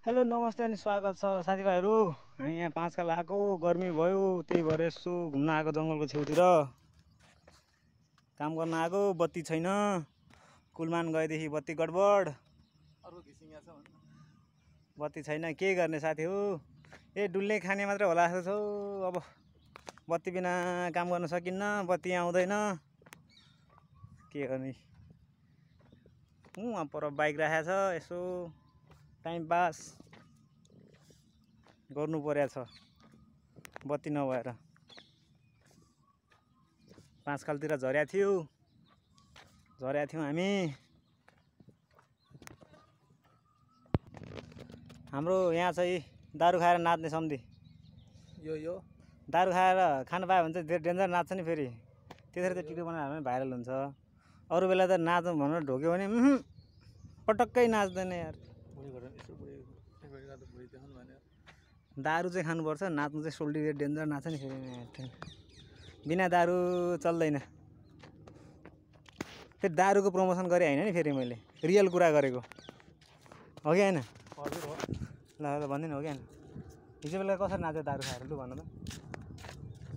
Hello नमस्ते अनि स्वागत छ साथीभाइहरू। हामी यहाँ पाँचखाल आएको, गर्मी भयो त्यही भएर यसो घुम्न आएको जङ्गलको छेउतिर। काम गर्न आएको, बत्ती छैन। कुलमान गएदेखि बत्ती गडबड, बत्ती छैन। के गर्ने साथी हो, ए डुल्ने खाने मात्रै होला जस्तो छ। अब बत्ती बिना काम गर्न सकिन्न, बत्ती आउँदैन, के गर्ने। वहाँ पर बाइक राखेको छ, यसो टाइम पास गर्नु परेको छ बत्ती नभएर। पाँचखालतिर झर्या थियौँ हामी। हाम्रो यहाँ चाहिँ दारू खाएर नाच्ने सम्धि यो दारू खाएर खानु पायो भने चाहिँ डेन्जर नाच्छ नि। फेरि त्यसरी त टिकटक बनाएर पनि भाइरल हुन्छ। अरू बेला त नाचौँ भनेर ढोक्यो भने पटक्कै नाच्दैन यार। दारू चाहिँ खानुपर्छ, नाच्नु चाहिँ सोल्टी डेन्जर नाच्छ नि। फेरि बिना दारू चल्दैन। फेरि दारूको प्रमोसन गरे होइन नि, फेरि मैले रियल कुरा गरेको हो कि होइन? हजुर हो। ल ल भन्दिनँ हो कि होइन? हिजो बेला कसरी नाच्यो दारू खाएर, लु भन त।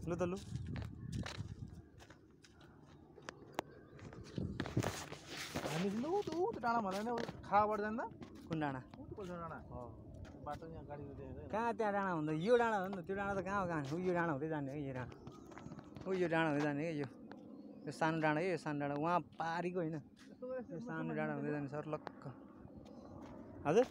लु त लु। हामी ऊ डाँडा भन्दैन, खाबाट जाँदा कुन डाँडा? डाँडा हो बाटो यहाँ गाडी कहाँ त्यहाँ डाँडा हुँदा यो डाँडा हो नि त। त्यो डाँडा त कहाँ हो, कहाँ हो? यो डाँडा हुँदै जाने हो यो डाँडा। हो यो डाँडा हुँदै जाने क्या। यो सानो डाँडा, यो सानो डाँडा उहाँ पारीको होइन, यो सानो डाँडा हुँदै जाने सर लक्क। हजुर